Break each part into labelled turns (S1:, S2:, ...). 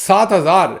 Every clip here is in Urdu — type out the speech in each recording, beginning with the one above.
S1: 7,000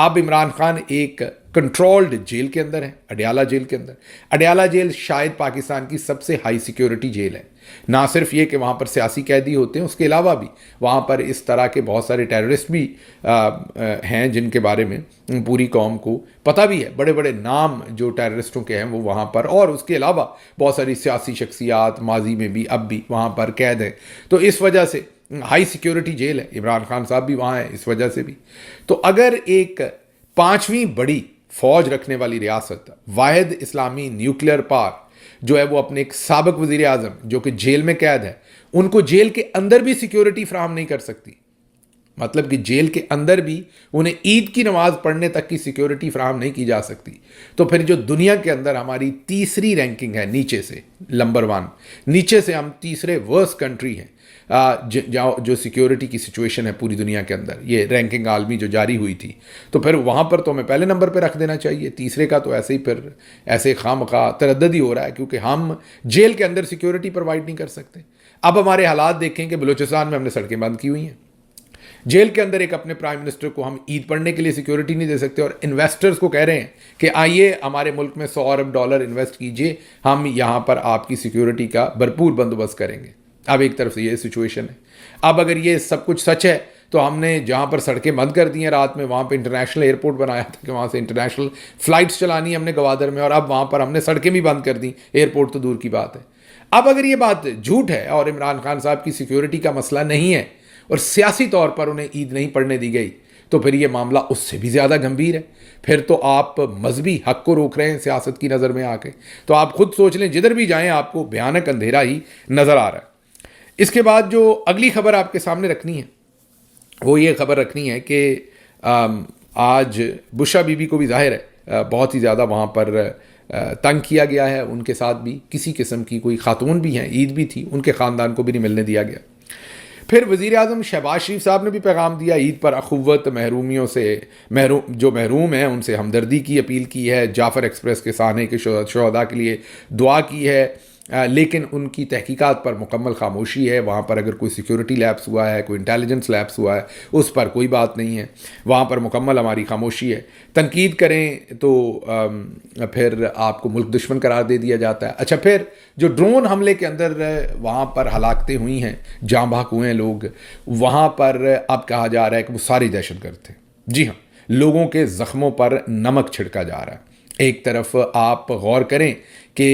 S1: اب عمران خان ایک کنٹرولڈ جیل کے اندر ہے، اڈیالہ جیل کے اندر۔ اڈیالہ جیل شاید پاکستان کی سب سے ہائی سیکیورٹی جیل ہے۔ نہ صرف یہ کہ وہاں پر سیاسی قیدی ہوتے ہیں، اس کے علاوہ بھی وہاں پر اس طرح کے بہت سارے ٹیررسٹ بھی ہیں جن کے بارے میں پوری قوم کو پتہ بھی ہے۔ بڑے بڑے نام جو ٹیررسٹوں کے ہیں وہ وہاں پر، اور اس کے علاوہ بہت ساری سیاسی شخصیات ماضی میں بھی اب بھی وہاں پر قید ہیں۔ تو اس وجہ سے ہائی سیکیورٹی جیل ہے، عمران خان صاحب بھی وہاں ہیں اس وجہ سے بھی۔ تو اگر ایک 5ویں بڑی فوج رکھنے والی ریاست، واحد اسلامی نیوکلیئر پاور جو ہے وہ اپنے ایک سابق وزیر اعظم جو کہ جیل میں قید ہے، ان کو جیل کے اندر بھی سیکیورٹی فراہم نہیں کر سکتی، مطلب کہ جیل کے اندر بھی انہیں عید کی نماز پڑھنے تک کی سیکیورٹی فراہم نہیں کی جا سکتی، تو پھر جو دنیا کے اندر ہماری تیسری رینکنگ ہے نیچے سے، نمبر 1 نیچے سے ہم تیسرے ورسٹ کنٹری ہیں جو سیکیورٹی کی سچویشن ہے پوری دنیا کے اندر، یہ رینکنگ عالمی جو جاری ہوئی تھی، تو پھر وہاں پر تو ہمیں پہلے نمبر پہ رکھ دینا چاہیے۔ تیسرے کا تو ایسے ہی پھر ایسے خواہ تردد ہی ہو رہا ہے، کیونکہ ہم جیل کے اندر سیکیورٹی پرووائڈ نہیں کر سکتے۔ اب ہمارے حالات دیکھیں کہ بلوچستان میں ہم نے سڑکیں بند کی ہوئی ہیں، جیل کے اندر ایک اپنے پرائم منسٹر کو ہم عید پڑھنے کے لیے سیکیورٹی نہیں دے سکتے، اور انویسٹرز کو کہہ رہے ہیں کہ آئیے ہمارے ملک میں $100 ارب انویسٹ کیجئے، ہم یہاں پر آپ کی سیکیورٹی کا بھرپور بندوبست کریں گے۔ اب ایک طرف سے یہ سچویشن ہے۔ اب اگر یہ سب کچھ سچ ہے تو ہم نے جہاں پر سڑکیں بند کر دی ہیں رات میں، وہاں پہ انٹرنیشنل ایئرپورٹ بنایا تھا کہ وہاں سے انٹرنیشنل فلائٹس چلانی ہم نے گوادر میں، اور اب وہاں پر ہم نے سڑکیں بھی بند کر دیں، ایئرپورٹ تو دور کی بات ہے۔ اب اگر یہ بات جھوٹ ہے اور عمران خان صاحب کی سیکیورٹی کا مسئلہ نہیں ہے اور سیاسی طور پر انہیں عید نہیں پڑھنے دی گئی، تو پھر یہ معاملہ اس سے بھی زیادہ گمبھیر ہے۔ پھر تو آپ مذہبی حق کو روک رہے ہیں سیاست کی نظر میں آ کے۔ تو آپ خود سوچ لیں، جدھر بھی جائیں آپ کو بھیانک اندھیرا ہی نظر آ رہا ہے۔ اس کے بعد جو اگلی خبر آپ کے سامنے رکھنی ہے وہ یہ خبر رکھنی ہے کہ آج بشرا بی بی کو بھی ظاہر ہے بہت ہی زیادہ وہاں پر تنگ کیا گیا ہے، ان کے ساتھ بھی کسی قسم کی کوئی خاتون بھی ہیں، عید بھی تھی، ان کے خاندان کو بھی نہیں ملنے دیا گیا۔ پھر وزیر اعظم شہباز شریف صاحب نے بھی پیغام دیا، عید پر اخوت، محرومیوں سے جو محروم ہیں ان سے ہمدردی کی اپیل کی ہے، جعفر ایکسپریس کے سانحے کے شہداء کے لیے دعا کی ہے، لیکن ان کی تحقیقات پر مکمل خاموشی ہے۔ وہاں پر اگر کوئی سیکیورٹی لیپس ہوا ہے، کوئی انٹیلیجنس لیپس ہوا ہے، اس پر کوئی بات نہیں ہے، وہاں پر مکمل ہماری خاموشی ہے۔ تنقید کریں تو پھر آپ کو ملک دشمن قرار دے دیا جاتا ہے۔ اچھا، پھر جو ڈرون حملے کے اندر وہاں پر ہلاکتیں ہوئی ہیں، جاں بحق ہوئے ہیں لوگ، وہاں پر اب کہا جا رہا ہے کہ وہ سارے دہشت گرد تھے۔ جی ہاں، لوگوں کے زخموں پر نمک چھڑکا جا رہا ہے۔ ایک طرف آپ غور کریں کہ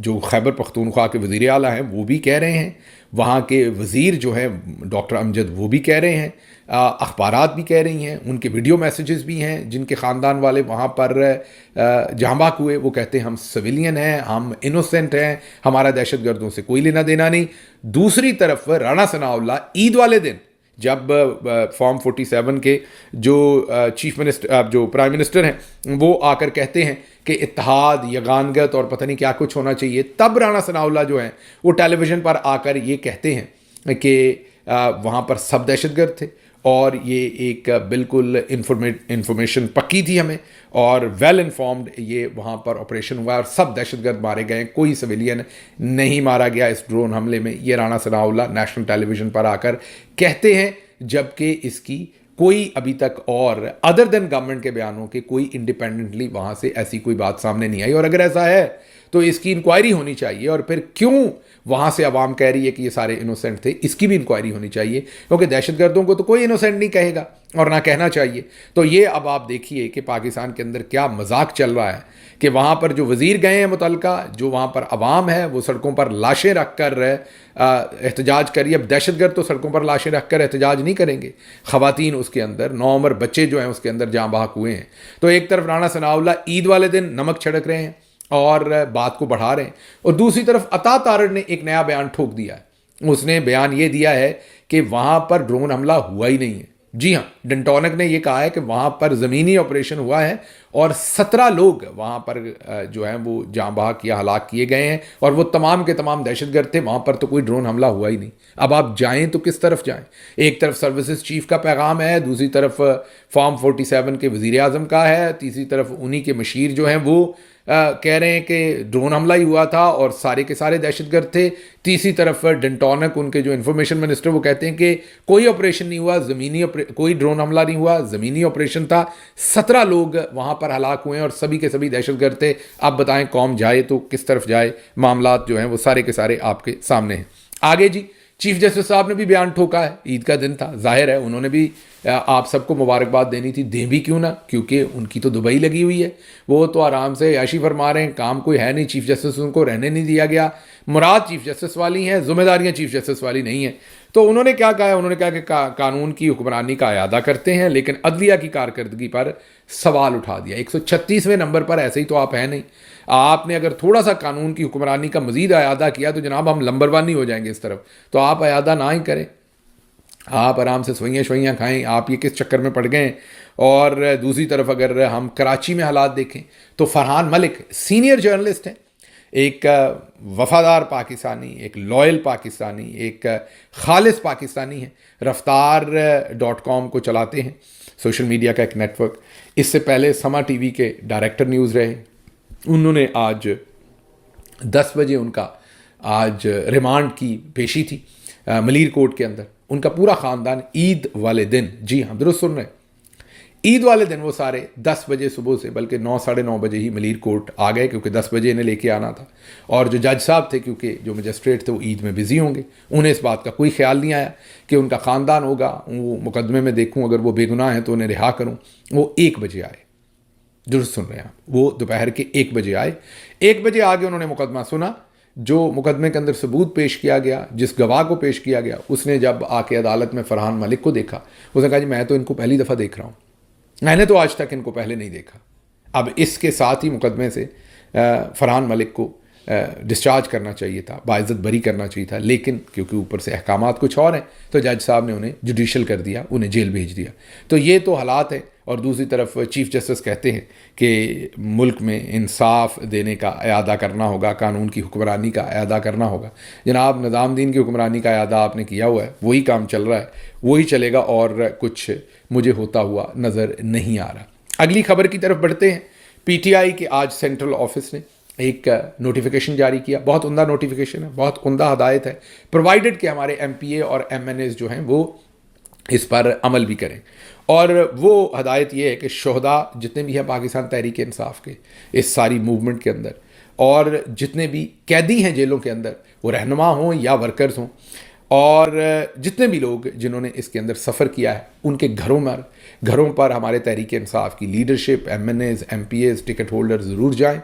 S1: جو خیبر پختونخوا کے وزیر اعلیٰ ہیں وہ بھی کہہ رہے ہیں، وہاں کے وزیر جو ہیں ڈاکٹر امجد وہ بھی کہہ رہے ہیں، اخبارات بھی کہہ رہی ہیں، ان کے ویڈیو میسیجز بھی ہیں، جن کے خاندان والے وہاں پر جاں بحق ہوئے، وہ کہتے ہیں ہم سویلین ہیں، ہم انوسینٹ ہیں، ہمارا دہشت گردوں سے کوئی لینا دینا نہیں۔ دوسری طرف رانا ثناء اللہ عید والے دن جب فارم 47 کے جو چیف منسٹر جو پرائم منسٹر ہیں وہ آ کر کہتے ہیں کہ اتحاد، یگانگت اور پتہ نہیں کیا کچھ ہونا چاہیے، تب رانا ثناء اللہ جو ہیں وہ ٹیلی ویژن پر آ کر یہ کہتے ہیں کہ وہاں پر سب دہشت گرد تھے، اور یہ ایک بالکل انفارمیشن پکی تھی ہمیں، اور ویل انفارمڈ یہ وہاں پر آپریشن ہوا اور سب دہشت گرد مارے گئے، کوئی سویلین نہیں مارا گیا اس ڈرون حملے میں۔ یہ رانا ثناء اللہ نیشنل ٹیلی ویژن پر آ کر کہتے ہیں، جبکہ اس کی کوئی ابھی تک اور ادر دین گورنمنٹ کے بیانوں کے کوئی انڈیپینڈنٹلی وہاں سے ایسی کوئی بات سامنے نہیں آئی، اور اگر ایسا ہے تو اس کی انکوائری ہونی چاہیے، اور پھر کیوں وہاں سے عوام کہہ رہی ہے کہ یہ سارے انوسینٹ تھے، اس کی بھی انکوائری ہونی چاہیے، کیونکہ دہشت گردوں کو تو کوئی انوسینٹ نہیں کہے گا اور نہ کہنا چاہیے۔ تو یہ اب آپ دیکھیے کہ پاکستان کے اندر کیا مذاق چل رہا ہے کہ وہاں پر جو وزیر گئے ہیں متعلقہ، جو وہاں پر عوام ہے وہ سڑکوں پر لاشیں رکھ کر احتجاج کری۔ اب دہشت گرد تو سڑکوں پر لاشیں رکھ کر احتجاج نہیں کریں گے، خواتین اس کے اندر، نوعمر بچے جو ہیں اس کے اندر جاں بحق ہوئے ہیں۔ تو ایک طرف رانا ثناء اللہ عید والے دن نمک چھڑک رہے ہیں اور بات کو بڑھا رہے ہیں، اور دوسری طرف عطا تارڑ نے ایک نیا بیان ٹھوک دیا ہے۔ اس نے بیان یہ دیا ہے کہ وہاں پر ڈرون حملہ ہوا ہی نہیں ہے۔ جی ہاں، ڈنٹونک نے یہ کہا ہے کہ وہاں پر زمینی آپریشن ہوا ہے اور 17 لوگ وہاں پر جو ہیں وہ جاں بحق کیا ہلاک کیے گئے ہیں، اور وہ تمام کے تمام دہشت گرد تھے. وہاں پر تو کوئی ڈرون حملہ ہوا ہی نہیں. اب آپ جائیں تو کس طرف جائیں؟ ایک طرف سروسز چیف کا پیغام ہے، دوسری طرف فارم 47 کے وزیر اعظم کا ہے، تیسری طرف انہی کے مشیر جو ہیں وہ کہہ رہے ہیں کہ ڈرون حملہ ہی ہوا تھا اور سارے کے سارے دہشت گرد تھے. تیسری طرف ڈنٹونک ان کے جو انفارمیشن منسٹر وہ کہتے ہیں کہ کوئی آپریشن نہیں ہوا، کوئی ڈرون حملہ نہیں ہوا، زمینی آپریشن تھا. 17 لوگ وہاں پر ہلاک ہوئے ہیں اور سبھی کے سبھی دہشت گرد تھے. آپ بتائیں قوم جائے تو کس طرف جائے؟ معاملات جو ہیں وہ سارے کے سارے آپ کے سامنے ہیں. آگے جی، چیف جسٹس صاحب نے بھی بیان ٹھوکا ہے. عید کا دن تھا، ظاہر ہے انہوں نے بھی آپ سب کو مبارکباد دینی تھی، دیں بھی کیوں نہ، کیونکہ ان کی تو دبئی لگی ہوئی ہے. وہ تو آرام سے عیاشی فرما رہے ہیں، کام کوئی ہے نہیں. چیف جسٹس ان کو رہنے نہیں دیا گیا. مراد چیف جسٹس والی ہیں، ذمہ داریاں چیف جسٹس والی نہیں ہیں. تو انہوں نے کیا کہا ہے؟ انہوں نے کہا کہ قانون کی حکمرانی کا اعادہ کرتے ہیں، لیکن عدلیہ کی کارکردگی پر سوال اٹھا دیا. 136ویں نمبر پر ایسے ہی تو آپ ہیں نہیں. آپ نے اگر تھوڑا سا قانون کی حکمرانی کا مزید اعادہ کیا تو جناب ہم نمبر 1 نہیں ہو جائیں گے اس طرف. تو آپ اعادہ نہ ہی کریں، آپ آرام سے سوئیاں شوئیاں کھائیں. آپ یہ کس چکر میں پڑ گئے ہیں؟ اور دوسری طرف اگر ہم کراچی میں حالات دیکھیں تو فرحان ملک سینئر جرنلسٹ ہیں، ایک وفادار پاکستانی، ایک لائل پاکستانی، ایک خالص پاکستانی ہیں. رفتار.com کو چلاتے ہیں، سوشل میڈیا کا ایک نیٹ ورک. اس سے پہلے سما ٹی وی کے ڈائریکٹر نیوز رہے. انہوں نے آج 10 بجے ان کا آج ریمانڈ کی پیشی تھی ملیر کورٹ کے اندر. ان کا پورا خاندان عید والے دن، جی ہاں درست سن رہے ہیں، عید والے دن وہ سارے 10 بجے صبح سے، بلکہ 9 ساڑھے 9 بجے ہی ملیر کورٹ آ گئے، کیونکہ 10 بجے انہیں لے کے آنا تھا. اور جو جج صاحب تھے، کیونکہ جو مجسٹریٹ تھے وہ عید میں بزی ہوں گے، انہیں اس بات کا کوئی خیال نہیں آیا کہ ان کا خاندان ہوگا، وہ مقدمے میں دیکھوں اگر وہ بے گناہ ہیں تو انہیں رہا کروں. وہ 1 بجے آئے، درست سن رہے ہیں آپ، وہ دوپہر کے 1 بجے آئے. 1 بجے آگے انہوں نے مقدمہ سنا. جو مقدمے کے اندر ثبوت پیش کیا گیا، جس گواہ کو پیش کیا گیا، اس نے جب آ کے عدالت میں فرحان ملک کو دیکھا، اس نے کہا جی میں تو ان کو پہلی دفعہ دیکھ رہا ہوں، میں نے تو آج تک ان کو پہلے نہیں دیکھا. اب اس کے ساتھ ہی مقدمے سے فرحان ملک کو ڈسچارج کرنا چاہیے تھا، باعزت بری کرنا چاہیے تھا، لیکن کیونکہ اوپر سے احکامات کچھ اور ہیں تو جج صاحب نے انہیں جوڈیشل کر دیا، انہیں جیل بھیج دیا. تو یہ تو حالات ہیں. اور دوسری طرف چیف جسٹس کہتے ہیں کہ ملک میں انصاف دینے کا اعادہ کرنا ہوگا، قانون کی حکمرانی کا اعادہ کرنا ہوگا. جناب نظام دین کی حکمرانی کا اعادہ آپ نے کیا ہوا ہے، وہی کام چل رہا ہے، وہی چلے گا، اور کچھ مجھے ہوتا ہوا نظر نہیں آ رہا. اگلی خبر کی طرف بڑھتے ہیں. پی ٹی آئی کے آج سینٹرل آفس نے ایک نوٹیفیکیشن جاری کیا. بہت عمدہ نوٹیفیکیشن ہے، بہت عمدہ ہدایت ہے، پرووائڈڈ کہ ہمارے ایم پی اے اور ایم این ایز جو ہیں وہ اس پر عمل بھی کریں. اور وہ ہدایت یہ ہے کہ شہداء جتنے بھی ہیں پاکستان تحریک انصاف کے اس ساری موومنٹ کے اندر، اور جتنے بھی قیدی ہیں جیلوں کے اندر، وہ رہنما ہوں یا ورکرز ہوں، اور جتنے بھی لوگ جنہوں نے اس کے اندر سفر کیا ہے، ان کے گھروں پر ہمارے تحریک انصاف کی leadership, M N As, M P As, ticket holder ضرور جائیں،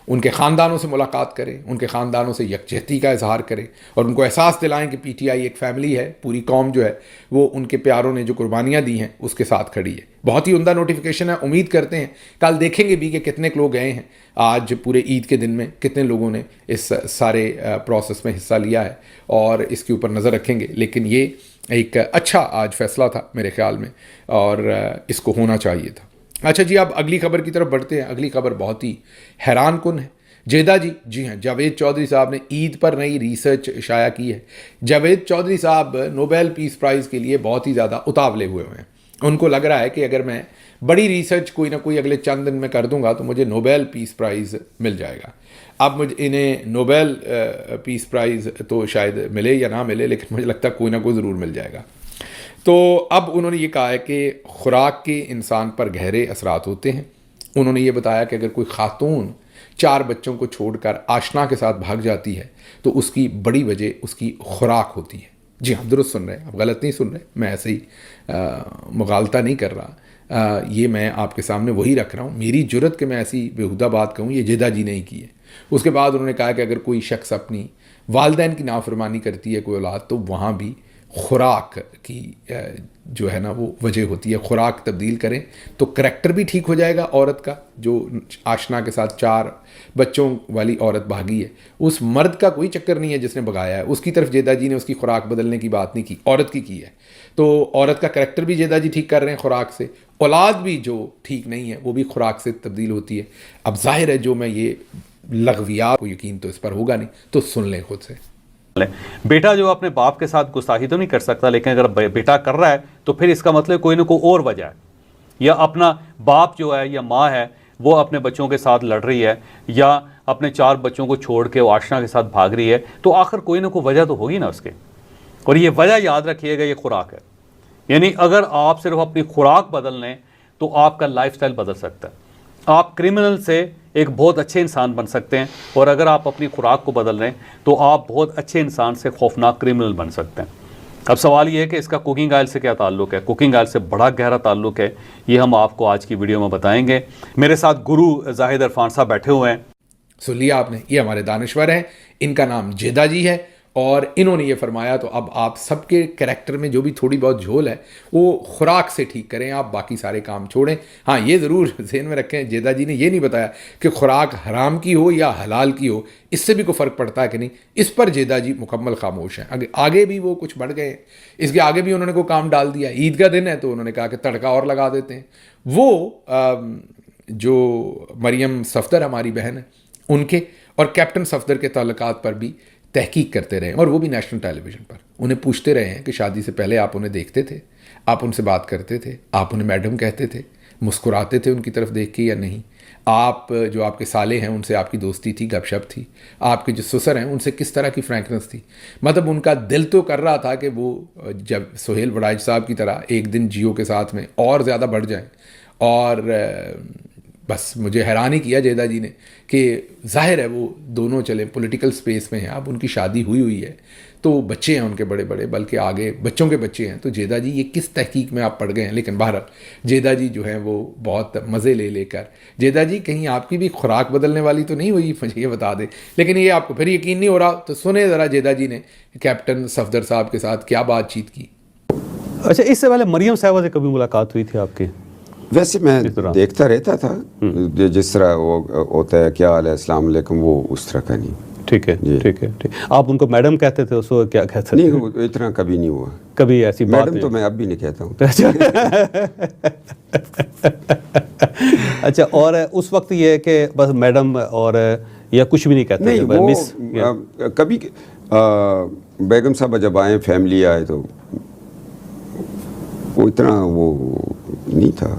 S1: ان کے خاندانوں سے ملاقات کریں، ان کے خاندانوں سے یکجہتی کا اظہار کریں، اور ان کو احساس دلائیں کہ پی ٹی آئی ایک فیملی ہے، پوری قوم جو ہے وہ ان کے پیاروں نے جو قربانیاں دی ہیں اس کے ساتھ کھڑی ہے. بہت ہی عمدہ نوٹیفیکیشن ہے. امید کرتے ہیں کل دیکھیں گے بھی کہ کتنے لوگ گئے ہیں آج پورے عید کے دن میں، کتنے لوگوں نے اس سارے پروسیس میں حصہ لیا ہے، اور اس کے اوپر نظر رکھیں گے. لیکن یہ ایک اچھا آج فیصلہ تھا میرے خیال میں، اور اس کو ہونا چاہیے تھا. اچھا جی، اب اگلی خبر کی طرف بڑھتے ہیں. اگلی خبر بہت ہی حیران کن ہے. جیدہ جی ہاں، جاوید چودھری صاحب نے عید پر نئی ریسرچ شائع کی ہے. جاوید چودھری صاحب نوبیل پیس پرائز کے لیے بہت ہی زیادہ اتاولے ہوئے ہیں. ان کو لگ رہا ہے کہ اگر میں بڑی ریسرچ کوئی نہ کوئی اگلے چند دن میں کر دوں گا تو مجھے نوبیل پیس پرائز مل جائے گا. اب انہیں نوبیل پیس پرائز تو شاید ملے یا نہ ملے، لیکن مجھے لگتا ہے کوئی نہ کوئی ضرور مل جائے گا. تو اب انہوں نے یہ کہا ہے کہ خوراک کے انسان پر گہرے اثرات ہوتے ہیں. انہوں نے یہ بتایا کہ اگر کوئی خاتون 4 بچوں کو چھوڑ کر آشنا کے ساتھ بھاگ جاتی ہے تو اس کی بڑی وجہ اس کی خوراک ہوتی ہے. جی ہاں درست سن رہے ہیں، آپ غلط نہیں سن رہے، میں ایسے ہی مغالطہ نہیں کر رہا. یہ میں آپ کے سامنے وہی رکھ رہا ہوں. میری جرت کہ میں ایسی بیہودہ بات کہوں یہ جیدہ جی نہیں کی ہے. اس کے بعد انہوں نے کہا کہ اگر کوئی شخص اپنی والدین کی نافرمانی کرتی ہے کوئی اولاد، تو وہاں بھی خوراک کی جو ہے نا وہ وجہ ہوتی ہے. خوراک تبدیل کریں تو کریکٹر بھی ٹھیک ہو جائے گا عورت کا. جو آشنا کے ساتھ 4 بچوں والی عورت بھاگی ہے, اس مرد کا کوئی چکر نہیں ہے جس نے بھگایا ہے, اس کی طرف جیدہ جی نے اس کی خوراک بدلنے کی بات نہیں کی, عورت کی ہے. تو عورت کا کریکٹر بھی جیدہ جی ٹھیک کر رہے ہیں خوراک سے. اولاد بھی جو ٹھیک نہیں ہے وہ بھی خوراک سے تبدیل ہوتی ہے. اب ظاہر ہے جو میں یہ لغویات کو یقین تو اس پر ہوگا نہیں, تو سن لیں خود سے.
S2: بیٹا جو اپنے باپ کے ساتھ گستاخی تو نہیں کر سکتا, لیکن اگر بیٹا کر رہا ہے تو پھر اس کا مطلب کوئی نہ کوئی اور وجہ ہے. یا اپنا باپ جو ہے یا ماں ہے وہ اپنے بچوں کے ساتھ لڑ رہی ہے, یا اپنے 4 بچوں کو چھوڑ کے وہ آشنا کے ساتھ بھاگ رہی ہے, تو آخر کوئی نہ کوئی وجہ تو ہوگی نا اس کے. اور یہ وجہ یاد رکھیے گا, یہ خوراک ہے. یعنی اگر آپ صرف اپنی خوراک بدل لیں تو آپ کا لائف سٹائل بدل سکتا ہے. آپ کرمنل سے ایک بہت اچھے انسان بن سکتے ہیں, اور اگر آپ اپنی خوراک کو بدل رہے ہیں تو آپ بہت اچھے انسان سے خوفناک کرمنل بن سکتے ہیں. اب سوال یہ ہے کہ اس کا کوکنگ آئل سے کیا تعلق ہے. کوکنگ آئل سے بڑا گہرا تعلق ہے, یہ ہم آپ کو آج کی ویڈیو میں بتائیں گے. میرے ساتھ گرو زاہد عرفان صاحب بیٹھے ہوئے ہیں.
S1: سن لیا آپ نے, یہ ہمارے دانشور ہیں, ان کا نام جیدہ جی ہے, اور انہوں نے یہ فرمایا. تو اب آپ سب کے کریکٹر میں جو بھی تھوڑی بہت جھول ہے وہ خوراک سے ٹھیک کریں, آپ باقی سارے کام چھوڑیں. ہاں یہ ضرور ذہن میں رکھیں, جیدہ جی نے یہ نہیں بتایا کہ خوراک حرام کی ہو یا حلال کی ہو, اس سے بھی کوئی فرق پڑتا ہے کہ نہیں. اس پر جیدہ جی مکمل خاموش ہیں. آگے بھی وہ کچھ بڑھ گئے, اس کے آگے بھی انہوں نے کوئی کام ڈال دیا. عید کا دن ہے تو انہوں نے کہا کہ تڑکا اور لگا دیتے ہیں. وہ جو مریم صفدر ہماری بہن ہے, ان کے اور کیپٹن صفدر کے تعلقات پر بھی تحقیق کرتے رہے, اور وہ بھی نیشنل ٹیلی ویژن پر. انہیں پوچھتے رہے ہیں کہ شادی سے پہلے آپ انہیں دیکھتے تھے, آپ ان سے بات کرتے تھے, آپ انہیں میڈم کہتے تھے, مسکراتے تھے ان کی طرف دیکھ کے یا نہیں, آپ جو آپ کے سالے ہیں ان سے آپ کی دوستی تھی, گپ شپ تھی, آپ کے جو سسر ہیں ان سے کس طرح کی فرینکنس تھی. مطلب ان کا دل تو کر رہا تھا کہ وہ جب سہیل وڑائچ صاحب کی طرح ایک دن جیو کے ساتھ میں اور زیادہ بڑھ جائیں. اور بس مجھے حیران ہی کیا جیدہ جی نے کہ ظاہر ہے وہ دونوں چلیں پولیٹیکل سپیس میں ہیں, اب ان کی شادی ہوئی ہے تو بچے ہیں ان کے بڑے بڑے, بلکہ آگے بچوں کے بچے ہیں. تو جیدہ جی یہ کس تحقیق میں آپ پڑ گئے ہیں. لیکن بہرحال جیدہ جی جو ہیں وہ بہت مزے لے کر, جیدہ جی کہیں آپ کی بھی خوراک بدلنے والی تو نہیں ہوئی, مجھے یہ بتا دیں. لیکن یہ آپ کو پھر یقین نہیں ہو رہا تو سنیں ذرا جیدہ جی نے کیپٹن صفدر صاحب کے ساتھ کیا بات چیت کی.
S2: اچھا, اس سے پہلے مریم صاحبہ سے کبھی ملاقات ہوئی تھی آپ کی؟
S3: ویسے میں دیکھتا رہتا تھا, جس طرح وہ ہوتا ہے کیا حال ہے السلام علیکم, وہ اس طرح کا نہیں.
S2: ٹھیک ہے, ٹھیک ہے. آپ ان کو میڈم کہتے تھے, اس کو کیا کہتے تھے؟
S3: نہیں, اتنا کبھی نہیں ہوا.
S2: کبھی ایسی بات
S3: میڈم تو میں اب بھی نہیں کہتا ہوں.
S2: اچھا, اور اس وقت یہ ہے کہ بس میڈم اور یا کچھ بھی نہیں کہتے؟
S3: نہیں, وہ کبھی بیگم صاحبہ جب آئے, فیملی آئے, تو وہ اتنا وہ نہیں تھا.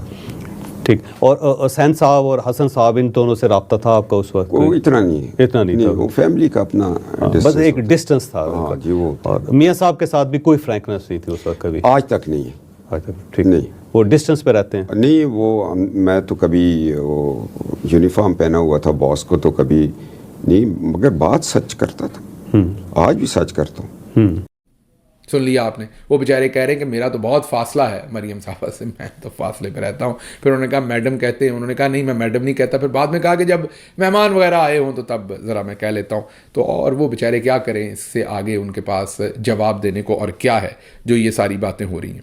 S2: ٹھیک. اور حسین صاحب اور حسن صاحب, ان دونوں سے رابطہ تھا آپ کا اس وقت؟
S3: وہ اتنا نہیں
S2: تھا,
S3: وہ فیملی کا اپنا
S2: بس ایک ڈسٹنس تھا.
S3: ہاں جی, وہ.
S2: اور میاں صاحب کے ساتھ بھی کوئی فرینکنس نہیں تھی اس وقت کبھی؟
S3: آج تک نہیں ہے.
S2: آج تک ٹھیک
S3: نہیں.
S2: وہ ڈسٹنس پہ رہتے ہیں؟
S3: نہیں, وہ میں تو کبھی وہ یونیفارم پہنا ہوا تھا باس کو, تو کبھی نہیں, مگر بات سچ کرتا تھا. آج بھی سچ کرتا ہوں.
S1: سن لیا آپ نے. وہ بیچارے کہہ رہے ہیں کہ میرا تو بہت فاصلہ ہے مریم صاحبہ سے, میں تو فاصلے پہ رہتا ہوں. پھر انہوں نے کہا میڈم کہتے ہیں, انہوں نے کہا نہیں میں میڈم نہیں کہتا. پھر بعد میں کہا کہ جب مہمان وغیرہ آئے ہوں تو تب ذرا میں کہہ لیتا ہوں. تو اور وہ بیچارے کیا کریں, اس سے آگے ان کے پاس جواب دینے کو اور کیا ہے, جو یہ ساری باتیں ہو رہی ہیں.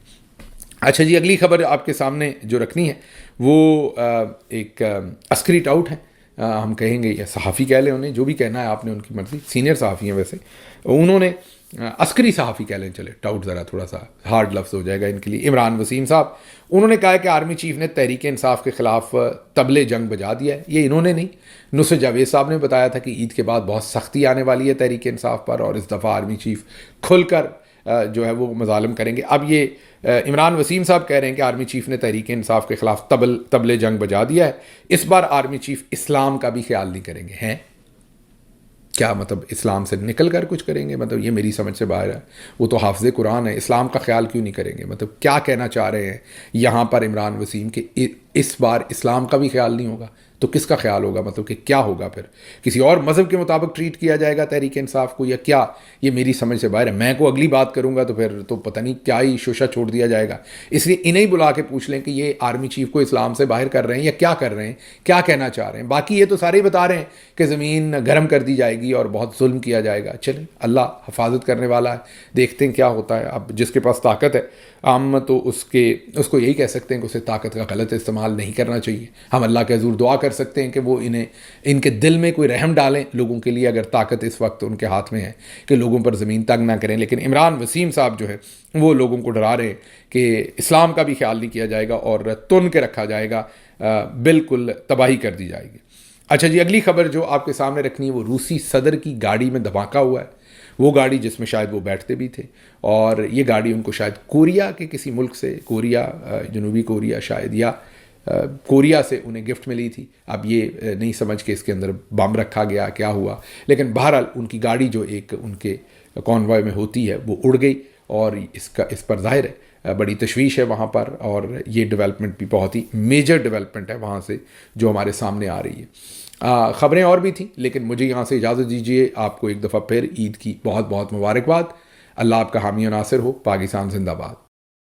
S1: اچھا جی, اگلی خبر آپ کے سامنے جو رکھنی ہے وہ ایک عسکری ٹاؤٹ ہیں, ہم کہیں گے یا صحافی کہہ لیں انہیں, جو بھی کہنا ہے آپ نے, ان کی مرضی. سینئر صحافی ہیں ویسے, انہوں نے عسکری صحافی کہہ لیں, چلے ٹاؤٹ ذرا تھوڑا سا ہارڈ لفظ ہو جائے گا ان کے لیے. عمران وسیم صاحب, انہوں نے کہا ہے کہ آرمی چیف نے تحریک انصاف کے خلاف طبلِ جنگ بجا دیا ہے. یہ انہوں نے نہیں, نصرت جاوید صاحب نے بتایا تھا کہ عید کے بعد بہت سختی آنے والی ہے تحریک انصاف پر, اور اس دفعہ آرمی چیف کھل کر جو ہے وہ مظالم کریں گے. اب یہ عمران وسیم صاحب کہہ رہے ہیں کہ آرمی چیف نے تحریک انصاف کے خلاف طبلِ جنگ بجا دیا ہے. اس بار آرمی چیف اسلام کا بھی خیال نہیں کریں گے. ہیں کیا مطلب اسلام سے نکل کر کچھ کریں گے؟ مطلب یہ میری سمجھ سے باہر ہے. وہ تو حافظ قرآن ہے, اسلام کا خیال کیوں نہیں کریں گے؟ مطلب کیا کہنا چاہ رہے ہیں یہاں پر عمران وسیم کے اس بار اسلام کا بھی خیال نہیں ہوگا تو کس کا خیال ہوگا؟ مطلب کہ کیا ہوگا پھر؟ کسی اور مذہب کے مطابق ٹریٹ کیا جائے گا تحریک انصاف کو یا کیا؟ یہ میری سمجھ سے باہر ہے. میں کو اگلی بات کروں گا تو پھر تو پتہ نہیں کیا ہی شوشہ چھوڑ دیا جائے گا. اس لیے انہیں بلا کے پوچھ لیں کہ یہ آرمی چیف کو اسلام سے باہر کر رہے ہیں یا کیا کر رہے ہیں, کیا کہنا چاہ رہے ہیں. باقی یہ تو سارے ہی بتا رہے ہیں کہ زمین گرم کر دی جائے گی اور بہت ظلم کیا جائے گا. چلیں, اللہ حفاظت کرنے والا ہے, دیکھتے ہیں کیا ہوتا ہے. اب جس کے پاس طاقت ہے ہم تو اس کو یہی کہہ سکتے ہیں کہ اسے طاقت کا غلط استعمال نہیں کرنا چاہیے. ہم اللہ کے حضور دعا کر سکتے ہیں کہ وہ ان کے دل میں کوئی رحم ڈالیں لوگوں کے لیے, اگر طاقت اس وقت ان کے ہاتھ میں ہے کہ لوگوں پر زمین تنگ نہ کریں. لیکن عمران وسیم صاحب جو ہے وہ لوگوں کو ڈرا رہے ہیں کہ اسلام کا بھی خیال نہیں کیا جائے گا اور تن کے رکھا جائے گا, بالکل تباہی کر دی جائے گی. اچھا جی, اگلی خبر جو آپ کے سامنے رکھنی ہے وہ روسی صدر کی گاڑی میں دھماکہ ہوا ہے. وہ گاڑی جس میں شاید وہ بیٹھتے بھی تھے, اور یہ گاڑی ان کو شاید کوریا کے کسی ملک سے, کوریا, جنوبی کوریا شاید, یا کوریا سے انہیں گفٹ ملی تھی. اب یہ نہیں سمجھ کے اس کے اندر بم رکھا گیا, کیا ہوا, لیکن بہرحال ان کی گاڑی جو ایک ان کے کانوائے میں ہوتی ہے وہ اڑ گئی, اور اس پر ظاہر ہے بڑی تشویش ہے وہاں پر, اور یہ ڈیولپمنٹ بھی بہت ہی میجر ڈیولپمنٹ ہے وہاں سے جو ہمارے سامنے آ رہی ہے. خبریں اور بھی تھیں لیکن مجھے یہاں سے اجازت دیجیے. آپ کو ایک دفعہ پھر عید کی بہت بہت مبارکباد. اللہ آپ کا حامی و ناصر ہو. پاکستان زندہ باد.